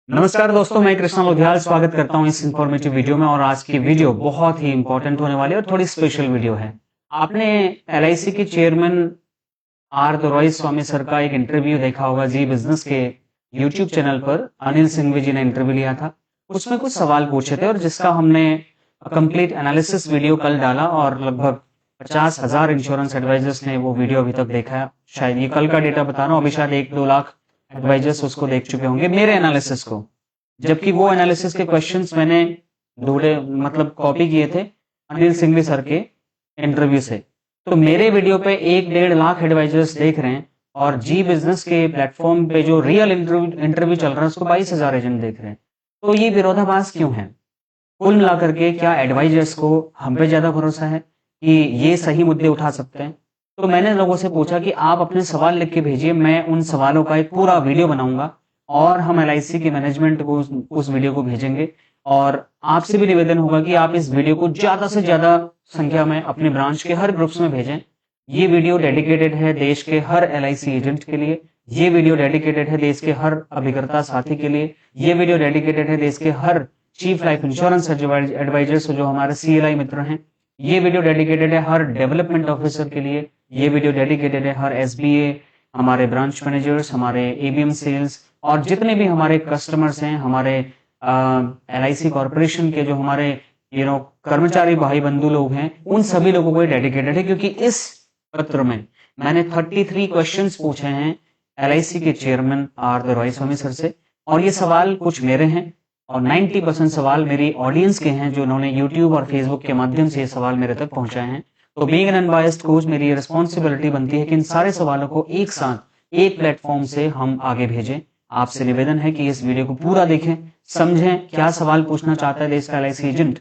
नमस्कार दोस्तों, मैं कृष्णा लोधियाल स्वागत करता हूं इस इंफॉर्मेटिव वीडियो में। और आज की वीडियो बहुत ही इंपॉर्टेंट होने वाली है और थोड़ी स्पेशल वीडियो है। आपने एलआईसी के चेयरमैन आर दोरई स्वामी सर का एक इंटरव्यू देखा होगा जी बिजनेस के यूट्यूब चैनल पर। अनिल सिंघवी जी ने इंटरव्यू लिया था, उसमें कुछ सवाल पूछे थे और जिसका हमने कंप्लीट एनालिसिस वीडियो कल डाला और लगभग 50,000 इंश्योरेंस एडवाइजर्स ने वो वीडियो अभी तक देखा है। शायद ये कल का डेटा बता रहा हूँ, अभी शायद 1-2 लाख एडवाइजर्स उसको देख चुके होंगे मेरे एनालिसिस को। जबकि वो एनालिसिस के क्वेश्चंस मैंने ढूंढे, मतलब कॉपी किए थे अनिल सिंघवी सर के इंटरव्यू से। तो मेरे वीडियो पे 1-1.5 लाख एडवाइजर्स देख रहे हैं और जी बिजनेस के प्लेटफॉर्म पे जो रियल इंटरव्यू चल रहा है उसको 22,000 एजेंट देख रहे हैं। तो ये विरोधाभास क्यों है? कुल मिलाकर के क्या एडवाइजर्स को हम पे ज्यादा भरोसा है कि ये सही मुद्दे उठा सकते हैं? तो मैंने लोगों से पूछा कि आप अपने सवाल लिख के भेजिए, मैं उन सवालों का एक पूरा वीडियो बनाऊंगा और हम एलआईसी की मैनेजमेंट को उस वीडियो को भेजेंगे। और आपसे भी निवेदन होगा कि आप इस वीडियो को ज्यादा से ज्यादा संख्या में अपने ब्रांच के हर ग्रुप्स में भेजें। ये वीडियो डेडिकेटेड है देश के हर एलआईसी एजेंट के लिए, ये वीडियो डेडिकेटेड है देश के हर अभिकर्ता साथी के लिए, ये वीडियो डेडिकेटेड है देश के हर चीफ लाइफ इंश्योरेंस एडवाइजर्स जो हमारे सीएलआई मित्र हैं, ये वीडियो डेडिकेटेड है हर डेवलपमेंट ऑफिसर के लिए, ये वीडियो डेडिकेटेड है हर एसबीए, हमारे ब्रांच मैनेजर्स, हमारे एबीएम सेल्स और जितने भी हमारे कस्टमर्स हैं, हमारे एलआईसी कॉर्पोरेशन के जो हमारे कर्मचारी भाई बंधु लोग हैं, उन सभी लोगों को डेडिकेटेड है। क्योंकि इस पत्र में मैंने 33 क्वेश्चंस पूछे हैं एलआईसी के चेयरमैन आर दोरई स्वामी सर से, और ये सवाल कुछ मेरे हैं और 90% सवाल मेरी ऑडियंस के हैं जो उन्होंने यूट्यूब और फेसबुक के माध्यम से ये सवाल मेरे तक पहुंचाए हैं। तो बीइंग एन अनबायस्ड कोच मेरी रिस्पॉन्सिबिलिटी बनती है कि इन सारे सवालों को एक साथ एक प्लेटफॉर्म से हम आगे भेजें। आपसे निवेदन है कि इस वीडियो को पूरा देखें, समझें क्या सवाल पूछना चाहता है देश का एलआईसी एजेंट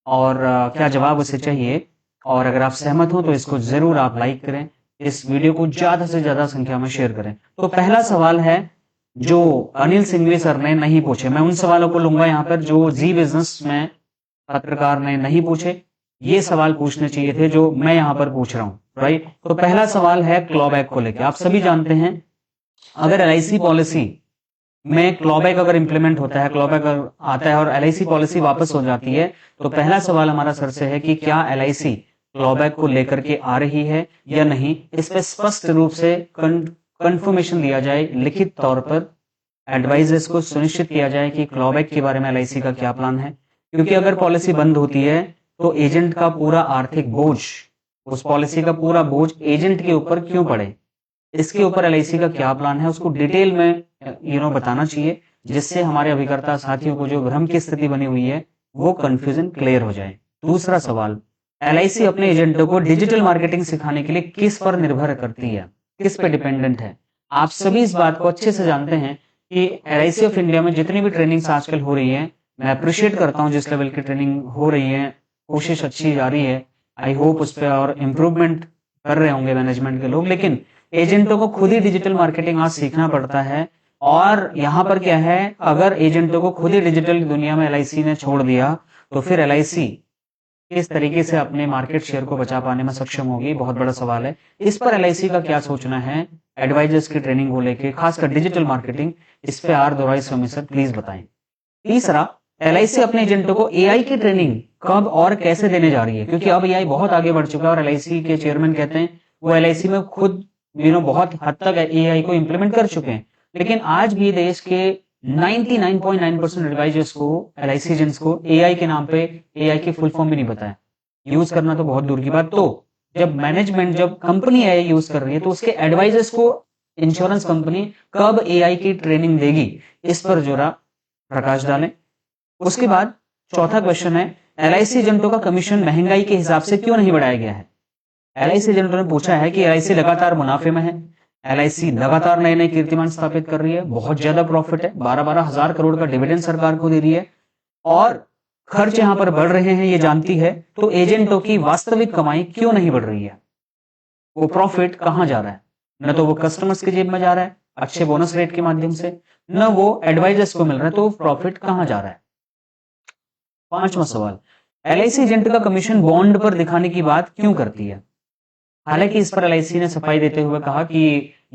और क्या जवाब उसे चाहिए। और अगर आप सहमत हो तो इसको जरूर आप लाइक करें, इस वीडियो को ज्यादा से ज्यादा संख्या में शेयर करें। तो पहला सवाल है जो अनिल सिंघवी सर ने नहीं पूछे, मैं उन सवालों को लूंगा यहाँ पर जो जी बिजनेस में पत्रकार ने नहीं पूछे। ये सवाल पूछने चाहिए थे जो मैं यहाँ पर पूछ रहा हूँ, राइट। तो पहला सवाल है क्लॉबैक को लेकर। आप सभी जानते हैं अगर एलआईसी पॉलिसी में क्लॉबैक अगर इंप्लीमेंट होता है, क्लॉबैक आता है और एलआईसी पॉलिसी वापस हो जाती है, तो पहला सवाल हमारा सर से है कि क्या एलआईसी क्लॉबैक को लेकर के आ रही है या नहीं। इस पर स्पष्ट रूप से कंफर्मेशन दिया जाए, लिखित तौर पर एडवाइजर्स को सुनिश्चित किया जाए कि क्लॉबैक के बारे में एलआईसी का क्या प्लान है। क्योंकि अगर पॉलिसी बंद होती है तो एजेंट का पूरा आर्थिक बोझ, उस पॉलिसी का पूरा बोझ एजेंट के ऊपर क्यों पड़े, इसके ऊपर एलआईसी का क्या प्लान है उसको डिटेल में बताना चाहिए, जिससे हमारे अभिकर्ता साथियों को जो भ्रम की स्थिति बनी हुई है वो कंफ्यूजन क्लियर हो जाए। दूसरा सवाल, एलआईसी अपने एजेंटों को डिजिटल मार्केटिंग सिखाने के लिए किस पर निर्भर करती है, किस पे डिपेंडेंट है। आप सभी इस बात को अच्छे से जानते हैं कि एलआईसी ऑफ इंडिया में जितनी भी ट्रेनिंग्स आजकल हो रही है, मैं अप्रिशिएट करता हूं जिस लेवल की ट्रेनिंग हो रही है, कोशिश अच्छी जा रही है। आई होप उस पर और इम्प्रूवमेंट कर रहे होंगे मैनेजमेंट के लोग, लेकिन एजेंटों को खुद ही डिजिटल मार्केटिंग आज सीखना पड़ता है। और यहाँ पर क्या है, अगर एजेंटों को खुद ही डिजिटल दुनिया में एलआईसी ने छोड़ दिया तो फिर एलआईसी किस तरीके से अपने मार्केट शेयर को बचा पाने में सक्षम होगी, बहुत बड़ा सवाल है। इस पर एलआईसी का क्या सोचना है एडवाइजर्स की ट्रेनिंग को लेकर, खासकर डिजिटल मार्केटिंग, इस पे आर दोरई स्वामी सर प्लीज बताएं। तीसरा, एलआईसी अपने एजेंटों को एआई की ट्रेनिंग कब और कैसे देने जा रही है, क्योंकि अब एआई बहुत आगे बढ़ चुका है और एलआईसी के चेयरमैन कहते हैं वो एलआईसी में खुद बहुत हद तक एआई को इंप्लीमेंट कर चुके हैं। लेकिन आज भी देश के 99.9% एडवाइजर्स को, एलआईसी एजेंट्स को एआई के नाम पे एआई की फुल फॉर्म भी नहीं पता है, यूज करना तो बहुत दूर की बात। तो जब मैनेजमेंट, जब कंपनी एआई यूज कर रही है तो उसके एडवाइजर्स को इंश्योरेंस कंपनी कब एआई की ट्रेनिंग देगी, इस पर जरा प्रकाश डालें। उसके बाद चौथा क्वेश्चन है, एलआईसी एजेंटों का कमीशन महंगाई के हिसाब से क्यों नहीं बढ़ाया गया है। एलआईसी एजेंटों ने पूछा है कि एलआईसी लगातार मुनाफे में है, एलआईसी लगातार नए नए कीर्तिमान स्थापित कर रही है, बहुत ज्यादा प्रॉफिट है, 12-12 हजार करोड़ का डिविडेंड सरकार को दे रही है और खर्च यहां पर बढ़ रहे हैं ये जानती है, तो एजेंटों की वास्तविक कमाई क्यों नहीं बढ़ रही है, वो प्रॉफिट कहां जा रहा है। न तो वो कस्टमर्स की जेब में जा रहा है अच्छे बोनस रेट के माध्यम से, न वो एडवाइजर्स को मिल रहा है, तो प्रॉफिट कहां जा रहा है। पांचवा सवाल, एलआईसी एजेंट का कमीशन बॉन्ड पर दिखाने की बात क्यों करती है। हालांकि इस पर एलआईसी ने सफाई देते हुए कहा कि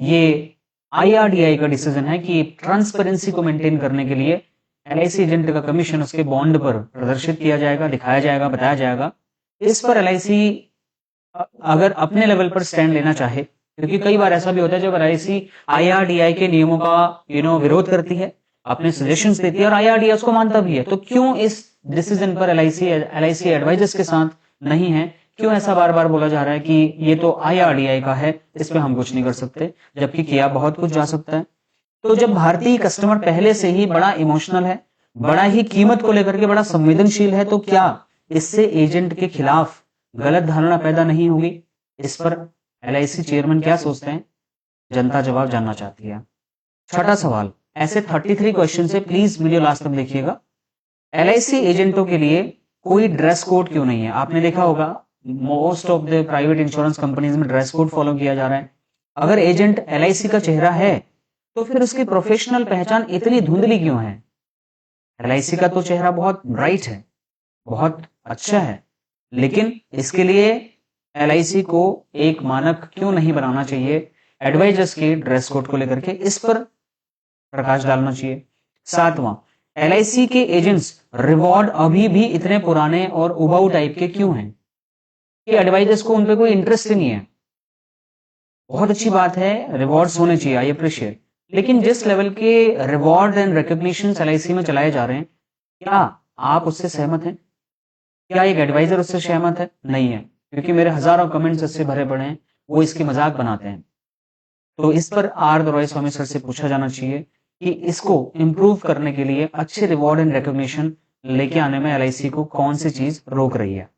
ये आईआरडीआई का डिसीजन है कि ट्रांसपेरेंसी को मेंटेन करने के लिए LIC एजेंट का कमीशन उसके बॉन्ड पर प्रदर्शित किया जाएगा, दिखाया जाएगा, बताया जाएगा। इस पर LIC अगर अपने लेवल पर स्टैंड लेना चाहे, क्योंकि कई बार ऐसा भी होता है जब LIC IRDAI के नियमों का विरोध करती है, अपने सजेशंस देती है और IRDAI उसको मानता भी है, तो क्यों इस डिसीजन पर LIC एडवाइजर्स के साथ नहीं है? क्यों ऐसा बार बार बोला जा रहा है कि ये तो IRDAI का है, इस पे हम कुछ नहीं कर सकते, जबकि किया बहुत कुछ जा सकता है। तो जब भारतीय कस्टमर पहले से ही बड़ा इमोशनल है, बड़ा ही कीमत को लेकर के बड़ा संवेदनशील है, तो क्या इससे एजेंट के खिलाफ गलत धारणा पैदा नहीं होगी? इस पर LIC चेयरमैन क्या सोचते हैं? जनता जवाब जानना चाहती है। छठा सवाल, ऐसे 33 क्वेश्चन से प्लीज वीडियो लास्ट तक देखिएगा। LIC एजेंटों के लिए कोई ड्रेस कोड क्यों नहीं है? आपने देखा होगा most of the private insurance companies में ड्रेस कोड फॉलो किया जा रहा है। अगर एजेंट LIC का चेहरा है तो फिर उसकी प्रोफेशनल पहचान इतनी धुंधली क्यों है? LIC का तो चेहरा बहुत ब्राइट है, बहुत अच्छा है, लेकिन इसके लिए LIC को एक मानक क्यों नहीं बनाना चाहिए एडवाइजर्स के ड्रेस कोड को लेकर के? इस पर प्रकाश डालना चाहिए। सातवां, LIC के एजेंट्स रिवॉर्ड अभी भी इतने पुराने और उबाऊ टाइप के क्यों हैं कि एडवाइजर्स को उन पे कोई इंटरेस्ट ही नहीं है? बहुत अच्छी बात है, रिवॉर्ड्स होने चाहिए, आई अप्रिशिएट, लेकिन जिस लेवल के रिवॉर्ड एंड रिकॉग्निशन LIC में चलाए जा रहे हैं, क्या आप उससे सहमत हैं? क्या एक एडवाइजर उससे सहमत है? नहीं है, क्योंकि मेरे हजारों कमेंट्स इससे भरे पड़े हैं, वो इसकी मजाक बनाते हैं। तो इस पर आर दरोई स्वामी सर से पूछा जाना चाहिए कि इसको इंप्रूव करने के लिए अच्छे रिवॉर्ड एंड रिकॉग्निशन लेके आने में LIC को कौन सी चीज रोक रही है?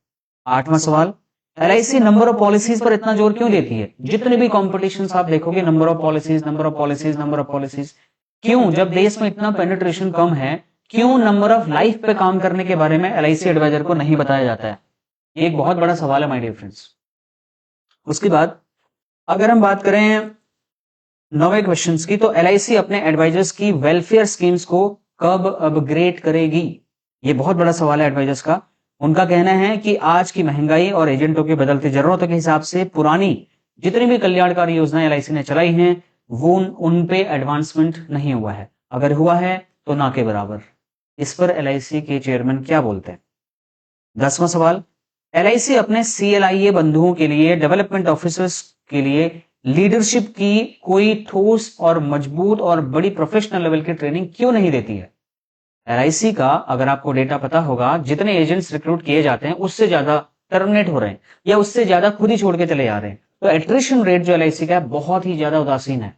आठवां सवाल, LIC नंबर ऑफ पॉलिसीज पर इतना जोर क्यों देती है? जितने भी कॉम्पिटिशन आप देखोगे, number of policies, number of policies, number of policies, क्यों? जब देश में इतना पेनिट्रेशन कम है, क्यों नंबर ऑफ लाइफ पे काम करने के बारे में LIC एडवाइजर को नहीं बताया जाता है? ये एक बहुत बड़ा सवाल है माय डियर फ्रेंड्स। उसके बाद अगर हम बात करें 9वें क्वेश्चंस की, तो LIC अपने एडवाइजर्स की वेलफेयर स्कीम्स को कब अपग्रेड करेगी? ये बहुत बड़ा सवाल है एडवाइजर्स का। उनका कहना है कि आज की महंगाई और एजेंटों की बदलती जरूरतों के हिसाब से पुरानी जितनी भी कल्याणकारी योजनाएं LIC ने चलाई हैं, वो उन पे एडवांसमेंट नहीं हुआ है, अगर हुआ है तो ना के बराबर। इस पर LIC के चेयरमैन क्या बोलते हैं? 10वां सवाल, LIC अपने CLIA बंधुओं के लिए, डेवलपमेंट ऑफिसर्स के लिए लीडरशिप की कोई ठोस और मजबूत और बड़ी प्रोफेशनल लेवल की ट्रेनिंग क्यों नहीं देती है? LIC का, अगर आपको डेटा पता होगा, जितने एजेंट्स रिक्रूट किए जाते हैं उससे ज्यादा टर्मिनेट हो रहे हैं या उससे ज्यादा खुद ही छोड़ के चले जा रहे हैं। तो एट्रिशन रेट जो LIC का है बहुत ही ज्यादा उदासीन है।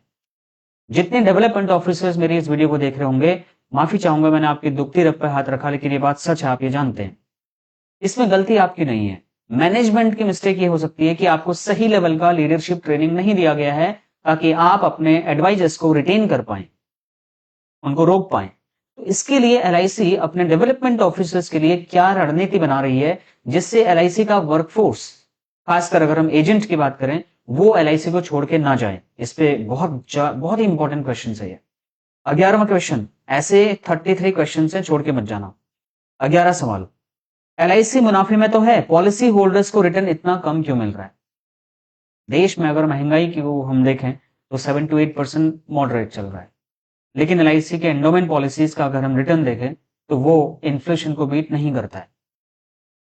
जितने डेवलपमेंट ऑफिसर्स मेरी इस वीडियो को देख रहे होंगे, माफी चाहूंगा, मैंने आपकी दुखती रग पर हाथ रखा, लेकिन ये बात सच है, आप ये जानते हैं। इसमें गलती आपकी नहीं है, मैनेजमेंट की मिस्टेक ये हो सकती है कि आपको सही लेवल का लीडरशिप ट्रेनिंग नहीं दिया गया है ताकि आप अपने एडवाइजर्स को रिटेन कर पाए, उनको रोक पाए। तो इसके लिए LIC अपने डेवलपमेंट ऑफिसर्स के लिए क्या रणनीति बना रही है जिससे LIC का वर्कफोर्स, खासकर अगर हम एजेंट की बात करें, वो LIC को छोड़ के ना जाए? इस पे बहुत ही इंपॉर्टेंट क्वेश्चन है ये। 11वां क्वेश्चन, ऐसे 33 क्वेश्चन से छोड़ के मत जाना। 11 सवाल, LIC मुनाफे में तो है, पॉलिसी होल्डर्स को रिटर्न इतना कम क्यों मिल रहा है? देश में अगर महंगाई की वो हम देखें तो 7 to 8% मॉडरेट चल रहा है, लेकिन LIC के एंडोमेंट पॉलिसीज का अगर हम रिटर्न देखें तो वो इन्फ्लेशन को बीट नहीं करता है।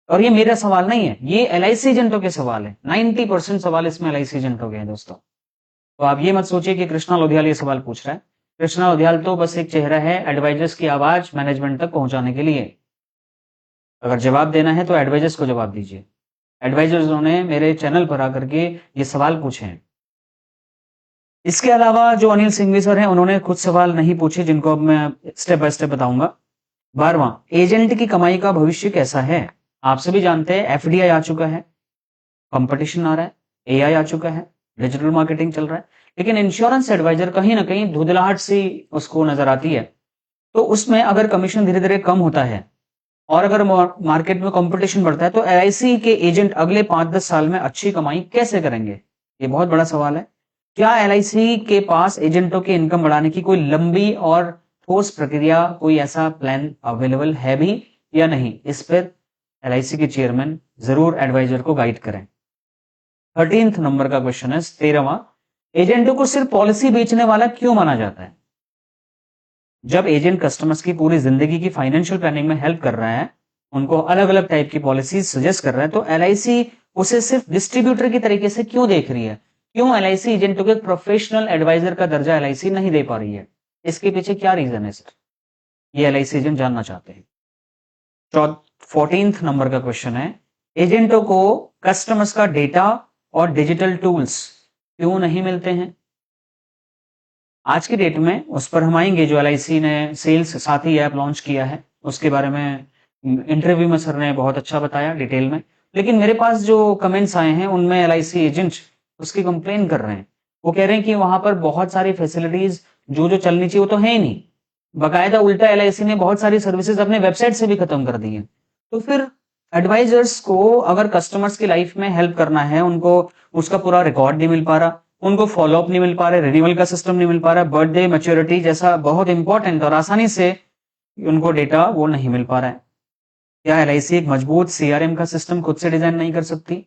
और ये मेरा सवाल नहीं है, ये LIC एजेंटों के सवाल है। 90% सवाल इसमें LIC एजेंटों के हैं दोस्तों। तो आप ये मत सोचिए कि कृष्णा लोधियाल ये सवाल पूछ रहा है। कृष्णा लोधियाल तो बस एक चेहरा है एडवाइजर्स की आवाज मैनेजमेंट तक पहुंचाने के लिए। अगर जवाब देना है तो एडवाइजर्स को जवाब दीजिए। एडवाइजर्स ने मेरे चैनल पर आकर के ये सवाल पूछे हैं। इसके अलावा जो अनिल सिंघवी सर हैं, उन्होंने कुछ सवाल नहीं पूछे जिनको अब मैं स्टेप बाय स्टेप बताऊंगा। 12वां, एजेंट की कमाई का भविष्य कैसा है? आप सभी जानते हैं FDI आ चुका है, कंपटीशन आ रहा है, AI आ चुका है, डिजिटल मार्केटिंग चल रहा है, लेकिन इंश्योरेंस एडवाइजर कहीं ना कहीं धुंधलाहट सी उसको नजर आती है। तो उसमें अगर कमीशन धीरे धीरे कम होता है और अगर मार्केट में कंपटीशन बढ़ता है तो LIC के एजेंट अगले 5-10 साल में अच्छी कमाई कैसे करेंगे? ये बहुत बड़ा सवाल है। क्या LIC के पास एजेंटों के इनकम बढ़ाने की कोई लंबी और ठोस प्रक्रिया, कोई ऐसा प्लान अवेलेबल है भी या नहीं? इस पर LIC के चेयरमैन जरूर एडवाइजर को गाइड करें। 13th नंबर का क्वेश्चन है, 13वां, एजेंटों को सिर्फ पॉलिसी बेचने वाला क्यों माना जाता है? जब एजेंट कस्टमर्स की पूरी जिंदगी की फाइनेंशियल प्लानिंग में हेल्प कर रहा है, उनको अलग अलग टाइप की पॉलिसीज सजेस्ट कर रहा है, तो एलआईसी उसे सिर्फ डिस्ट्रीब्यूटर की तरीके से क्यों देख रही है? क्यों एलआईसी एजेंटों को एक प्रोफेशनल एडवाइजर का दर्जा एलआईसी नहीं दे पा रही है? इसके पीछे क्या रीजन है सर? ये एलआईसी एजेंट जानना चाहते हैं। 14th नंबर का क्वेश्चन है, एजेंटों को कस्टमर्स का डेटा और डिजिटल टूल्स क्यों नहीं मिलते हैं? आज की डेट में उस पर हम आएंगे जो एलआईसी ने सेल्स साथी ऐप लॉन्च किया है, उसके बारे में इंटरव्यू में सर ने बहुत अच्छा बताया डिटेल में। लेकिन मेरे पास जो कमेंट्स आए हैं उनमें एलआईसी एजेंट उसकी कंप्लेन कर रहे हैं। वो कह रहे हैं कि वहां पर बहुत सारी फैसिलिटीज जो चलनी चाहिए वो तो है ही नहीं, बकायदा उल्टा एलआईसी ने बहुत सारी सर्विसेज अपने वेबसाइट से भी खत्म कर दी है। तो फिर एडवाइजर्स को अगर कस्टमर्स की लाइफ में हेल्प करना है, उनको उसका पूरा रिकॉर्ड नहीं मिल पा रहा, उनको फॉलोअप नहीं मिल पा रहा, रिन्यूअल का सिस्टम नहीं मिल पा रहा, बर्थडे मैच्योरिटी जैसा बहुत इंपॉर्टेंट और आसानी से उनको डेटा वो नहीं मिल पा रहा है। क्या एलआईसी एक मजबूत सीआरएम का सिस्टम खुद से डिजाइन नहीं कर सकती?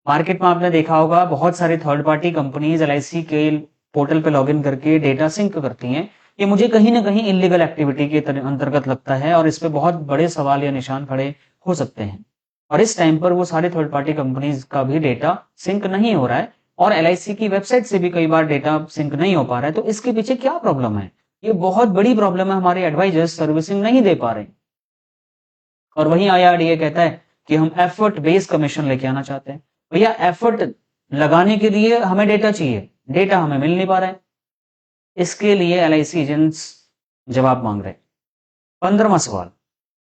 मार्केट में आपने देखा होगा बहुत सारे थर्ड पार्टी कंपनीज एलआईसी के पोर्टल पे लॉगिन करके डेटा सिंक करती हैं। ये मुझे कहीं ना कहीं इलीगल एक्टिविटी के अंतर्गत लगता है और इस पे बहुत बड़े सवाल या निशान खड़े हो सकते हैं। और इस टाइम पर वो सारे थर्ड पार्टी कंपनीज का भी डेटा सिंक नहीं हो रहा है और एलआईसी की वेबसाइट से भी कई बार डेटा सिंक नहीं हो पा रहा है। तो इसके पीछे क्या प्रॉब्लम है? ये बहुत बड़ी प्रॉब्लम है, हमारे एडवाइजर्स सर्विसिंग नहीं दे पा रहे। और वहीं आईआरडीए कहता है कि हम एफर्ट बेस्ड कमीशन लेके आना चाहते हैं। भैया एफर्ट लगाने के लिए हमें डेटा चाहिए, डेटा हमें मिल नहीं पा रहा है, इसके लिए एलआईसी एजेंट्स जवाब मांग रहे हैं। 15वां सवाल,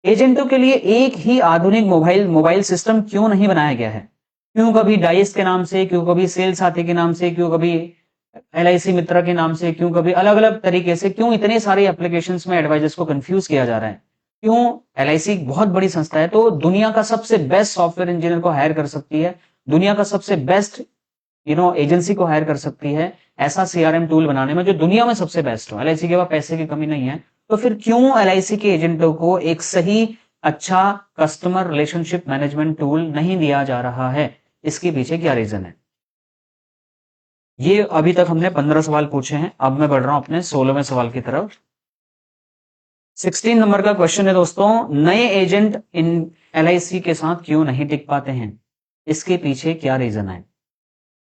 एजेंटों के लिए एक ही आधुनिक मोबाइल सिस्टम क्यों नहीं बनाया गया है? क्यों कभी डाइस के नाम से, क्यों कभी सेल साथी के नाम से, क्यों कभी एलआईसी मित्रा के नाम से, क्यों कभी अलग अलग तरीके से, क्यों इतने सारे एप्लीकेशंस में एडवाइजर्स को कंफ्यूज किया जा रहा है? क्यों? एलआईसी बहुत बड़ी संस्था है, तो दुनिया का सबसे बेस्ट सॉफ्टवेयर इंजीनियर को हायर कर सकती है, दुनिया का सबसे बेस्ट एजेंसी को हायर कर सकती है ऐसा सीआरएम टूल बनाने में जो दुनिया में सबसे बेस्ट हो। एलआईसी के पास पैसे की कमी नहीं है, तो फिर क्यों एलआईसी के एजेंटों को एक सही अच्छा कस्टमर रिलेशनशिप मैनेजमेंट टूल नहीं दिया जा रहा है? इसके पीछे क्या रीजन है? ये अभी तक हमने 15 सवाल पूछे हैं, अब मैं बढ़ रहा हूं अपने 16वें सवाल की तरफ। 16 नंबर का क्वेश्चन है दोस्तों, नए एजेंट इन एलआईसी के साथ क्यों नहीं टिक पाते हैं? इसके पीछे क्या रीजन है?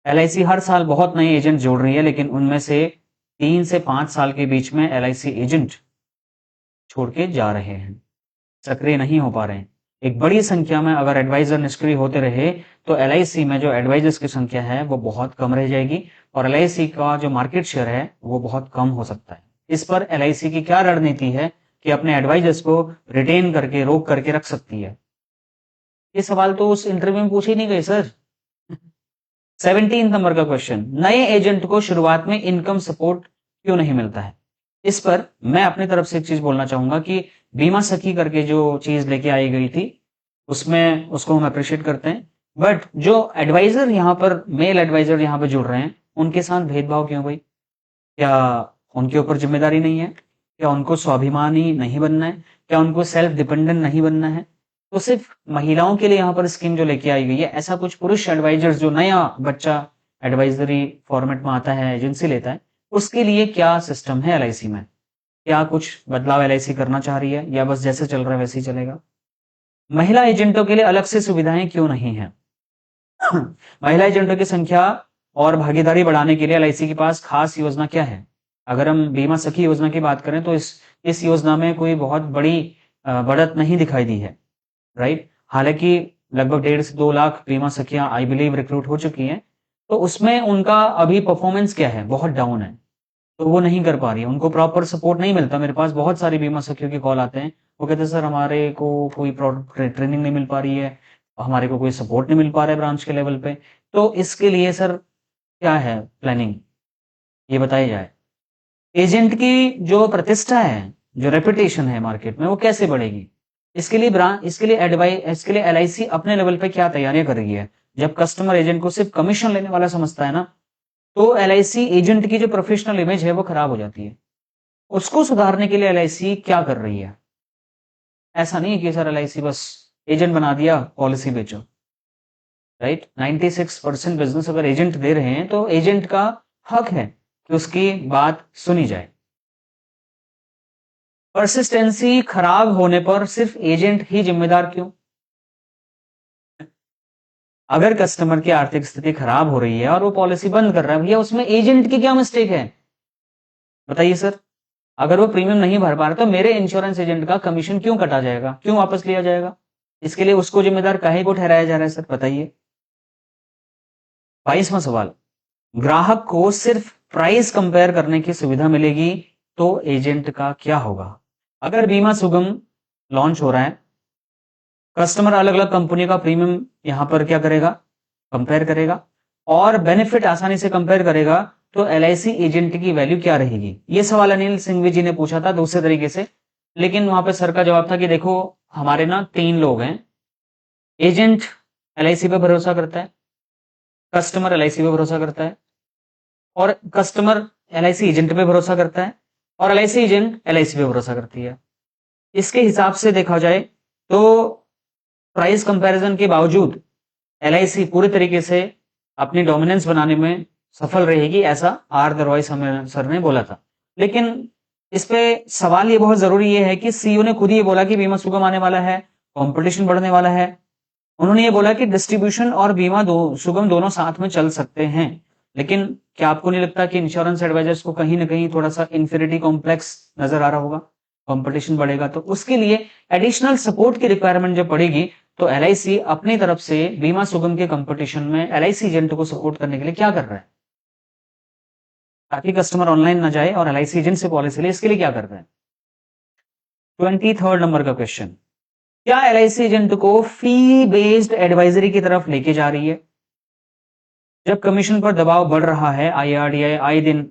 एलआईसी हर साल बहुत नए एजेंट जोड़ रही है, लेकिन उनमें से 3 से 5 साल के बीच में एलआईसी एजेंट छोड़ के जा रहे हैं, सक्रिय नहीं हो पा रहे हैं। एक बड़ी संख्या में अगर एडवाइजर निष्क्रिय होते रहे तो एलआईसी में जो एडवाइजर्स की संख्या है वो बहुत कम रह जाएगी और एलआईसी का जो मार्केट शेयर है वो बहुत कम हो सकता है। इस पर एलआईसी की क्या रणनीति है कि अपने एडवाइजर्स को रिटेन करके रोक करके रख सकती है? ये सवाल तो उस इंटरव्यू में पूछे नहीं गए सर। 17 नंबर का क्वेश्चन, नए एजेंट को शुरुआत में इनकम सपोर्ट क्यों नहीं मिलता है? इस पर मैं अपनी तरफ से एक चीज बोलना चाहूंगा कि बीमा सखी करके जो चीज लेके आई गई थी उसमें उसको हम अप्रिशिएट करते हैं, बट जो एडवाइजर यहाँ पर मेल एडवाइजर यहाँ पे जुड़ रहे हैं उनके साथ भेदभाव क्यों भाई? क्या उनके ऊपर जिम्मेदारी नहीं है? क्या उनको स्वाभिमानी नहीं बनना है? क्या उनको सेल्फ डिपेंडेंट नहीं बनना है? तो सिर्फ महिलाओं के लिए यहाँ पर स्कीम जो लेके आई गई है, ऐसा कुछ पुरुष एडवाइजर्स जो नया बच्चा एडवाइजरी फॉर्मेट में आता है, एजेंसी लेता है, उसके लिए क्या सिस्टम है एलआईसी में? क्या कुछ बदलाव एलआईसी करना चाह रही है या बस जैसे चल रहा है वैसे ही चलेगा? महिला एजेंटों के लिए अलग से सुविधाएं क्यों नहीं है? महिला एजेंटों की संख्या और भागीदारी बढ़ाने के लिए एलआईसी के पास खास योजना क्या है? अगर हम बीमा सखी योजना की बात करें तो इस योजना में कोई बहुत बड़ी बढ़त नहीं दिखाई दी है, राइट? हालांकि लगभग 1.5 से 2 लाख बीमा सखियां आई बिलीव रिक्रूट हो चुकी हैं, तो उसमें उनका अभी परफॉर्मेंस क्या है? बहुत डाउन है, तो वो नहीं कर पा रही है, उनको प्रॉपर सपोर्ट नहीं मिलता। मेरे पास बहुत सारी बीमा सखियों के कॉल आते हैं, वो कहते हैं सर हमारे को कोई ट्रेनिंग नहीं मिल पा रही है, हमारे को कोई सपोर्ट नहीं मिल पा रहा है ब्रांच के लेवल पे। तो इसके लिए सर क्या है प्लानिंग, ये बताया जाए। एजेंट की जो प्रतिष्ठा है, जो रेपुटेशन है मार्केट में, वो कैसे बढ़ेगी? इसके लिए एलआईसी अपने लेवल पे क्या तैयारियां कर रही है? जब कस्टमर एजेंट को सिर्फ कमीशन लेने वाला समझता है ना, तो एलआईसी एजेंट की जो प्रोफेशनल इमेज है वो खराब हो जाती है। उसको सुधारने के लिए एलआईसी क्या कर रही है? ऐसा नहीं है कि सर एलआईसी बस एजेंट बना दिया, पॉलिसी बेचो, राइट? 96% बिजनेस अगर एजेंट दे रहे हैं तो एजेंट का हक है कि उसकी बात सुनी जाए। परसिस्टेंसी खराब होने पर सिर्फ एजेंट ही जिम्मेदार क्यों? अगर कस्टमर की आर्थिक स्थिति खराब हो रही है और वो पॉलिसी बंद कर रहा है, भैया उसमें एजेंट की क्या मिस्टेक है? बताइए सर। अगर वो प्रीमियम नहीं भर पा रहा तो मेरे इंश्योरेंस एजेंट का कमीशन क्यों कटा जाएगा, क्यों वापस लिया जाएगा? इसके लिए उसको जिम्मेदार काहे को ठहराया जा रहा है सर, बताइए। 22वां सवाल, ग्राहक को सिर्फ प्राइस कंपेयर करने की सुविधा मिलेगी तो एजेंट का क्या होगा? अगर बीमा सुगम लॉन्च हो रहा है, कस्टमर अलग अलग कंपनी का प्रीमियम यहां पर क्या करेगा, कंपेयर करेगा और बेनिफिट आसानी से कंपेयर करेगा, तो एलआईसी एजेंट की वैल्यू क्या रहेगी? ये सवाल अनिल सिंघवी जी ने पूछा था दूसरे तरीके से, लेकिन वहां पे सर का जवाब था कि देखो हमारे ना 3 लोग हैं, एजेंट एलआईसी पे भरोसा करता है, कस्टमर एलआईसी पे भरोसा करता है और कस्टमर एलआईसी एजेंट पे भरोसा करता है और एलआईसी एजेंट एलआईसी पे भरोसा करती है। इसके हिसाब से देखा जाए तो प्राइस कंपैरिजन के बावजूद एलआईसी पूरी तरीके से अपनी डोमिनेंस बनाने में सफल रहेगी, ऐसा आर दरवाई सर ने बोला था। लेकिन इस पे सवाल ये बहुत जरूरी ये है कि सीईओ ने खुद ये बोला कि बीमा सुगम आने वाला है, कंपटीशन बढ़ने वाला है। उन्होंने ये बोला कि डिस्ट्रीब्यूशन और बीमा सुगम दोनों साथ में चल सकते हैं। लेकिन क्या आपको नहीं लगता कि इंश्योरेंस एडवाइजर्स को कहीं ना कहीं थोड़ा सा इंफीरियरिटी कॉम्प्लेक्स नजर आ रहा होगा? कंपटीशन बढ़ेगा तो उसके लिए एडिशनल सपोर्ट की रिक्वायरमेंट जब पड़ेगी तो एलआईसी अपनी तरफ से बीमा सुगम के कंपटीशन में एलआईसी एजेंट को सपोर्ट करने के लिए क्या कर रहा है, ताकि कस्टमर ऑनलाइन ना जाए और एलआईसी एजेंट से पॉलिसी ले, इसके लिए क्या कर रहा है? 23rd नंबर का क्वेश्चन, क्या एलआईसी एजेंट को फी बेस्ड एडवाइजरी की तरफ लेके जा रही है? जब कमीशन पर दबाव बढ़ रहा है, आईआरडीआई आए दिन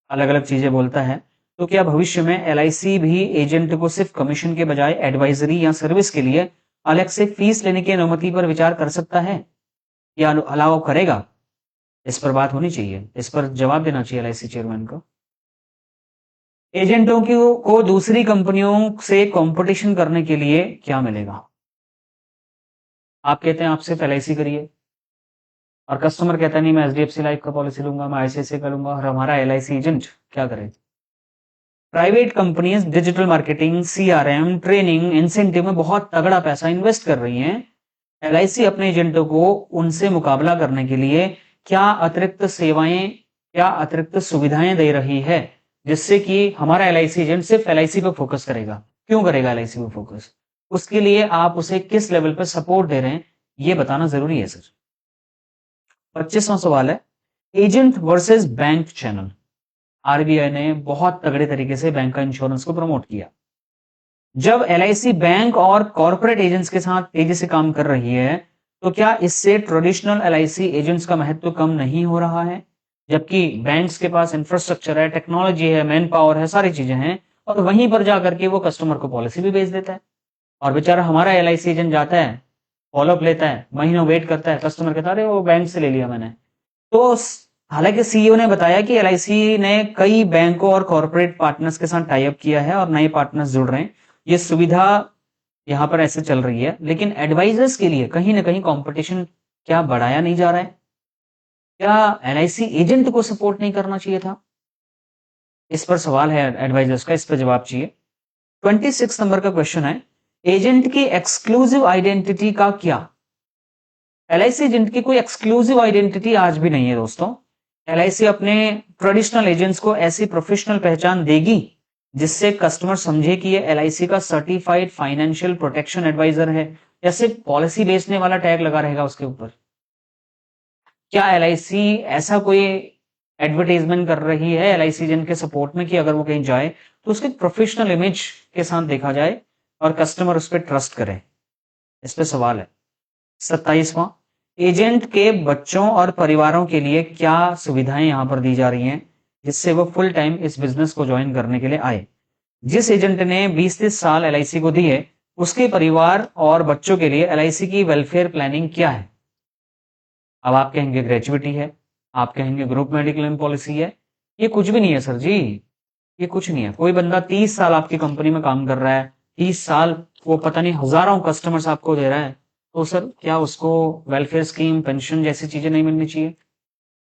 अलग अलग चीजें बोलता है, तो क्या भविष्य में एलआईसी भी एजेंट को सिर्फ कमीशन के बजाय एडवाइजरी या सर्विस के लिए अलग से फीस लेने की अनुमति पर विचार कर सकता है या अलाउ करेगा? इस पर बात होनी चाहिए, इस पर जवाब देना चाहिए एलआईसी चेयरमैन को। एजेंटों को दूसरी कंपनियों से कंपटीशन करने के लिए क्या मिलेगा? आप कहते हैं आप सिर्फ एलआईसी करिए और कस्टमर कहता है नहीं मैं एचडीएफसी लाइफ का पॉलिसी लूंगा, मैं आईसीआईसी का लूंगा, और हमारा एलआईसी एजेंट क्या करे? Private companies digital marketing, CRM, training, incentive में बहुत तगड़ा पैसा इन्वेस्ट कर रही हैं। एलआईसी अपने एजेंटों को उनसे मुकाबला करने के लिए क्या अतिरिक्त सेवाएं, क्या अतिरिक्त सुविधाएं दे रही है, जिससे कि हमारा एलआईसी एजेंट सिर्फ एलआईसी पे फोकस करेगा? क्यों करेगा एलआईसी पे फोकस? उसके लिए आप उसे किस लेवल पे सपोर्ट दे रहे हैं, ये बताना जरूरी है सर। 25वां सवाल है, agent versus bank channel. RBI ने बहुत तगड़े तरीके से बैंक का इंश्योरेंस को प्रमोट किया। जब एलआईसी बैंक और कॉर्पोरेट एजेंट्स के साथ तेजी से काम कर रही है, तो क्या इससे ट्रेडिशनल एलआईसी एजेंट्स का महत्व कम नहीं हो रहा है? जबकि बैंक्स के पास इंफ्रास्ट्रक्चर है, टेक्नोलॉजी है, मैन पावर है, सारी चीजें हैं, और वहीं पर जाकर के वो कस्टमर को पॉलिसी भी बेच देता है और बेचारा हमारा एलआईसी एजेंट जाता है, फॉलोअप लेता है, महीनों वेट करता है, कस्टमर कहता है वो बैंक से ले लिया मैंने। तो हालांकि सीईओ ने बताया कि एलआईसी ने कई बैंकों और कॉर्पोरेट पार्टनर्स के साथ टाई अप किया है और नए पार्टनर्स जुड़ रहे हैं, ये सुविधा यहां पर ऐसे चल रही है। लेकिन एडवाइजर्स के लिए कहीं ना कहीं कंपटीशन क्या बढ़ाया नहीं जा रहा है? क्या एलआईसी एजेंट को सपोर्ट नहीं करना चाहिए था? इस पर सवाल है एडवाइजर्स का, इस पर जवाब चाहिए। 26 नंबर का क्वेश्चन है, एजेंट की एक्सक्लूसिव आइडेंटिटी का क्या? एलआईसी एजेंट की कोई एक्सक्लूसिव आइडेंटिटी आज भी नहीं है दोस्तों। एलआईसी अपने ट्रेडिशनल एजेंट्स को ऐसी प्रोफेशनल पहचान देगी जिससे कस्टमर समझे कि ये एलआईसी का सर्टिफाइड फाइनेंशियल प्रोटेक्शन एडवाइजर है, या सिर्फ पॉलिसी बेचने वाला टैग लगा रहेगा उसके ऊपर? क्या एलआईसी ऐसा कोई एडवर्टाइजमेंट कर रही है एलआईसी एजेंट के सपोर्ट में कि अगर वो कहीं जाए तो उसके प्रोफेशनल इमेज के साथ देखा जाए और कस्टमर उस पर ट्रस्ट करे? इस पे सवाल है। 27वां, एजेंट के बच्चों और परिवारों के लिए क्या सुविधाएं यहां पर दी जा रही हैं जिससे वो फुल टाइम इस बिजनेस को ज्वाइन करने के लिए आए? जिस एजेंट ने 20-30 साल एलआईसी को दी है, उसके परिवार और बच्चों के लिए एलआईसी की वेलफेयर प्लानिंग क्या है? अब आप कहेंगे ग्रेजुइटी है, आप कहेंगे ग्रुप मेडिक्लेम पॉलिसी है। ये कुछ भी नहीं है सर जी, ये कुछ नहीं है। कोई बंदा 30 साल आपकी कंपनी में काम कर रहा है, 30 साल वो पता नहीं हजारों कस्टमर्स आपको दे रहा है, तो सर क्या उसको वेलफेयर स्कीम, पेंशन जैसी चीजें नहीं मिलनी चाहिए?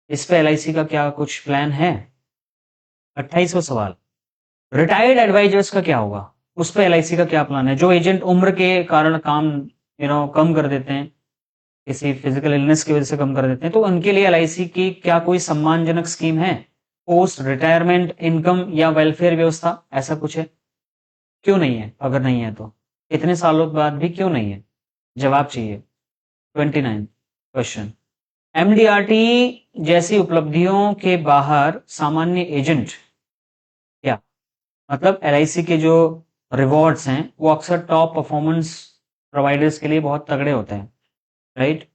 इस पे एलआईसी का क्या कुछ प्लान है? 28वां सवाल, रिटायर्ड एडवाइजर्स का क्या होगा? उस पर LIC का क्या प्लान है? जो एजेंट उम्र के कारण काम कम कर देते हैं, किसी फिजिकल इलनेस की वजह से कम कर देते हैं, तो उनके लिए LIC की क्या कोई सम्मानजनक स्कीम है? पोस्ट रिटायरमेंट इनकम या वेलफेयर व्यवस्था, ऐसा कुछ है? क्यों नहीं है? अगर नहीं है तो इतने सालों बाद भी क्यों नहीं है? जवाब चाहिए। 29 क्वेश्चन, MDRT जैसी उपलब्धियों के बाहर सामान्य एजेंट क्या? मतलब LIC के जो रिवॉर्ड्स हैं वो अक्सर टॉप परफॉर्मेंस प्रोवाइडर्स के लिए बहुत तगड़े होते हैं, राइट?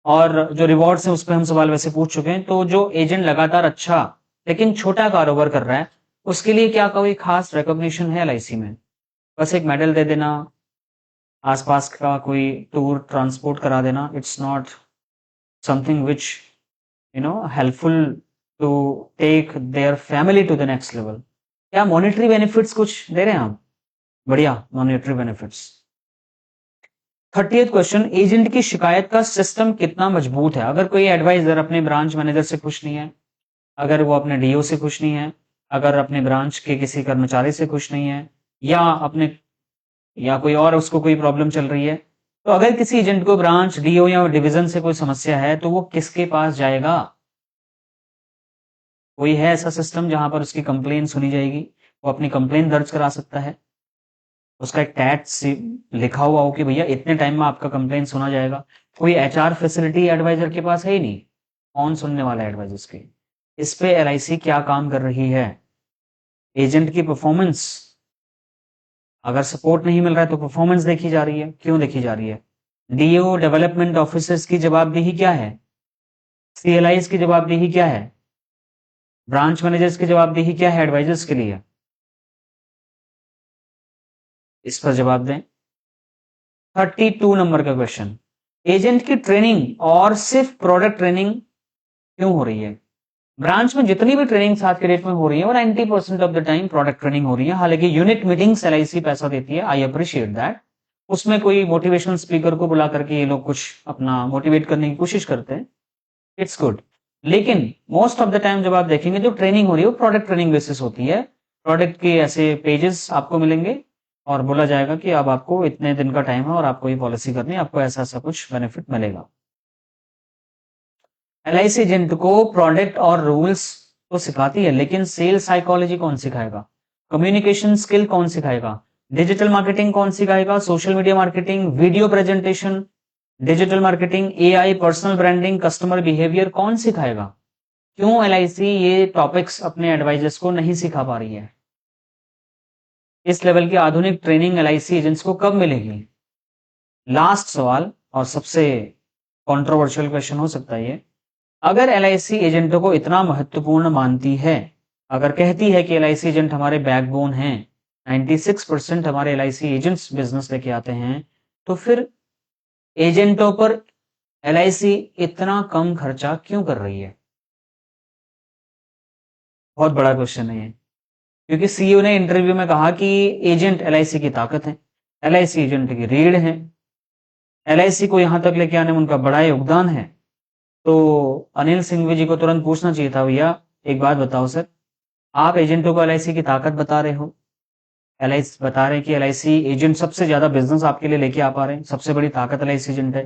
और जो रिवॉर्ड्स हैं उस पर हम सवाल वैसे पूछ चुके हैं। तो जो एजेंट लगातार अच्छा लेकिन छोटा कारोबार कर रहा है, उसके लिए क्या कोई खास रिकॉग्निशन है LIC में? बस एक मेडल दे देना, आसपास का कोई टूर ट्रांसपोर्ट करा देना, it's not something which helpful to take their family to the next level. क्या मॉनेटरी बेनिफिट्स कुछ दे रहे हैं आप? बढ़िया, monetary benefits. 30th question, agent की शिकायत का सिस्टम कितना मजबूत है? अगर कोई एडवाइजर अपने ब्रांच मैनेजर से खुश नहीं है, अगर वो अपने DO से खुश नहीं है, अगर अपने ब्रांच के किसी कर्मचारी से खुश नहीं है, या कोई और उसको कोई प्रॉब्लम चल रही है, तो अगर किसी एजेंट को ब्रांच, DO या डिवीजन से कोई समस्या है तो वो किसके पास जाएगा? कोई है ऐसा सिस्टम जहां पर उसकी कंप्लेन सुनी जाएगी? वो अपनी कंप्लेन दर्ज करा सकता है, उसका एक टैग लिखा हुआ हो कि भैया इतने टाइम में आपका कंप्लेन सुना जाएगा। कोई HR फैसिलिटी एडवाइजर के पास है ही नहीं। कौन सुनने वाला है एडवाइजर्स की? इस पे LIC क्या काम कर रही है? एजेंट की परफॉर्मेंस, अगर सपोर्ट नहीं मिल रहा है तो परफॉर्मेंस देखी जा रही है। क्यों देखी जा रही है? DO डेवलपमेंट ऑफिसर्स की जवाबदेही क्या है? CLIs की जवाबदेही क्या है? ब्रांच मैनेजर्स की जवाबदेही क्या है एडवाइजर्स के लिए? इस पर जवाब दें। 32 नंबर का क्वेश्चन, एजेंट की ट्रेनिंग और सिर्फ प्रोडक्ट ट्रेनिंग क्यों हो रही है? ब्रांच में जितनी भी ट्रेनिंग आज के डेट में हो रही है वो 90% of the time product training हो रही है। हालांकि यूनिट मीटिंग्स LIC पैसा देती है, आई अप्रिशिएट दैट। उसमें कोई मोटिवेशनल स्पीकर को बुला करके ये लोग कुछ अपना मोटिवेट करने की कोशिश करते हैं, इट्स गुड। लेकिन मोस्ट ऑफ द टाइम जब आप देखेंगे जो ट्रेनिंग हो रही है वो प्रोडक्ट ट्रेनिंग बेसिस होती है। प्रोडक्ट के ऐसे पेजेस आपको मिलेंगे और बोला जाएगा कि अब आपको इतने दिन का टाइम है और आपको ये पॉलिसी करनी है, आपको ऐसा ऐसा कुछ बेनिफिट मिलेगा। LIC एजेंट को प्रोडक्ट और रूल्स तो सिखाती है, लेकिन सेल्स साइकोलॉजी कौन सिखाएगा? कम्युनिकेशन स्किल कौन सिखाएगा? डिजिटल मार्केटिंग कौन सिखाएगा? Social media marketing, video presentation, digital marketing, AI, personal branding, customer behaviour कौन सिखाएगा? क्यों LIC ये टॉपिक्स अपने एडवाइजर्स को नहीं सिखा पा रही है? इस लेवल की आधुनिक ट्रेनिंग LIC एजेंट्स को कब मिलेगी? लास्ट सवाल और सबसे कंट्रोवर्शियल क्वेश्चन हो सकता है ये, अगर LIC एजेंटों को इतना महत्वपूर्ण मानती है, अगर कहती है कि LIC एजेंट हमारे बैकबोन हैं, 96% हमारे LIC एजेंट्स बिजनेस लेके आते हैं, तो फिर एजेंटों पर LIC इतना कम खर्चा क्यों कर रही है? बहुत बड़ा क्वेश्चन है ये, क्योंकि CEO ने इंटरव्यू में कहा कि एजेंट LIC की ताकत है, LIC एजेंट की रीढ़ है, LIC को यहां तक लेके आने में उनका बड़ा योगदान है। तो अनिल सिंघवी जी को तुरंत पूछना चाहिए था, भैया एक बात बताओ सर, आप एजेंटों को LIC की ताकत बता रहे हो, LIC बता रहे हैं कि LIC एजेंट सबसे ज्यादा बिजनेस आपके लिए लेके आ पा रहे हैं, सबसे बड़ी ताकत LIC एजेंट है।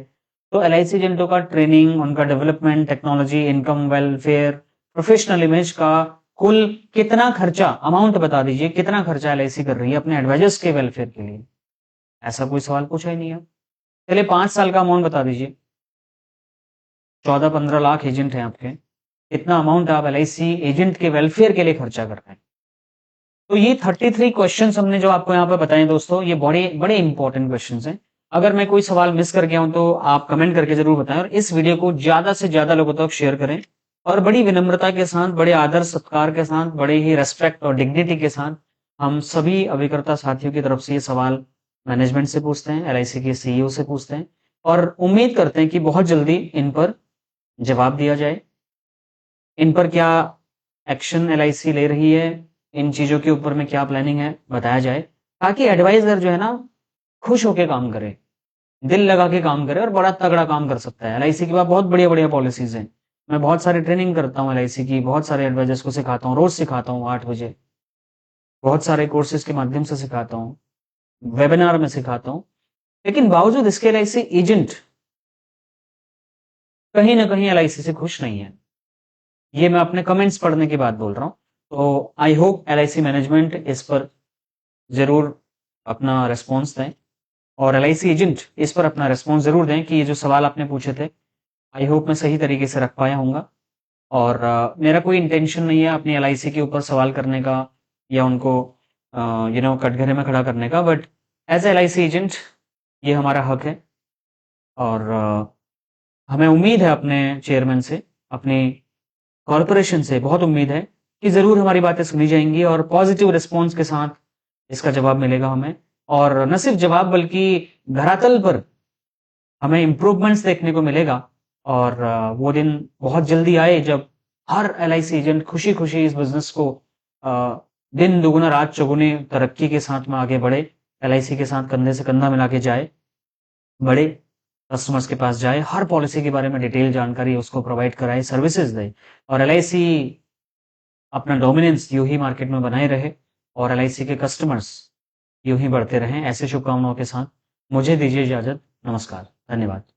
तो LIC एजेंटों का ट्रेनिंग, उनका development, technology, income, welfare, professional image का कुल कितना खर्चा, अमाउंट बता दीजिए, कितना खर्चा LIC कर रही है अपने एडवाइजर्स के वेलफेयर के लिए? ऐसा कोई सवाल पूछा ही नहीं है। चलिए 5 साल का अमाउंट बता दीजिए। 14-15 लाख एजेंट हैं आपके, इतना अमाउंट आप LIC एजेंट के वेलफेयर के लिए खर्चा कर रहे हैं। तो ये 33 क्वेश्चंस हमने जो आपको यहाँ पे बताए दोस्तों, ये बड़े बड़े इंपॉर्टेंट क्वेश्चंस हैं। अगर मैं कोई सवाल मिस कर गया हूं तो आप कमेंट करके जरूर बताएं, और इस वीडियो को ज्यादा से ज्यादा लोगों तक शेयर करें, और बड़ी विनम्रता के साथ, बड़े आदर सत्कार के साथ, बड़े ही रेस्पेक्ट और डिग्निटी के साथ हम सभी अभिकर्ता साथियों की तरफ से ये सवाल मैनेजमेंट से पूछते हैं, LIC के CEO से पूछते हैं, और उम्मीद करते हैं कि बहुत जल्दी इन पर जवाब दिया जाए। इन पर क्या एक्शन LIC ले रही है, इन चीजों के ऊपर में क्या प्लानिंग है, बताया जाए, ताकि एडवाइजर जो है ना खुश होकर काम करे, दिल लगा के काम करे और बड़ा तगड़ा काम कर सकता है। LIC के पास बहुत बढ़िया बढ़िया पॉलिसीज हैं। मैं बहुत सारी ट्रेनिंग करता हूँ LIC की, बहुत सारे एडवाइजर्स को सिखाता हूँ, रोज सिखाता हूँ 8 बजे, बहुत सारे कोर्सेज के माध्यम से सिखाता हूँ। वेबिनार में सिखाता हूं, लेकिन बावजूद इसके एलआईसी एजेंट कहीं ना कहीं एलआईसी से खुश नहीं है। ये मैं अपने कमेंट्स पढ़ने के बाद बोल रहा हूं। तो आई होप एलआईसी मैनेजमेंट इस पर जरूर अपना रिस्पॉन्स दें और एलआईसी एजेंट इस पर अपना रिस्पॉन्स जरूर दें कि ये जो सवाल आपने पूछे थे, आई होप मैं सही तरीके से रख पाया हूँगा। और मेरा कोई इंटेंशन नहीं है अपनी एलआईसी के ऊपर सवाल करने का या उनको कटघरे में खड़ा करने का, बट एज एलआईसी एजेंट ये हमारा हक है। और हमें उम्मीद है अपने चेयरमैन से, अपनी कॉरपोरेशन से बहुत उम्मीद है कि ज़रूर हमारी बातें सुनी जाएंगी और पॉजिटिव रिस्पॉन्स के साथ इसका जवाब मिलेगा हमें। और न सिर्फ जवाब बल्कि धरातल पर हमें इम्प्रूवमेंट्स देखने को मिलेगा। और वो दिन बहुत जल्दी आए जब हर एलआईसी एजेंट खुशी खुशी इस बिजनेस को दिन दुगुना रात चौगुनी तरक्की के साथ में आगे बढ़े, एलआईसी के साथ कंधे से कंधा मिला के जाए, बड़े कस्टमर्स के पास जाए, हर पॉलिसी के बारे में डिटेल जानकारी उसको प्रोवाइड कराए, सर्विसेज दे और एलआईसी अपना डोमिनेंस यूं ही मार्केट में बनाए रहे और एलआईसी के कस्टमर्स यूं ही बढ़ते रहें। ऐसे शुभकामनाओं के साथ मुझे दीजिए इजाजत। नमस्कार, धन्यवाद।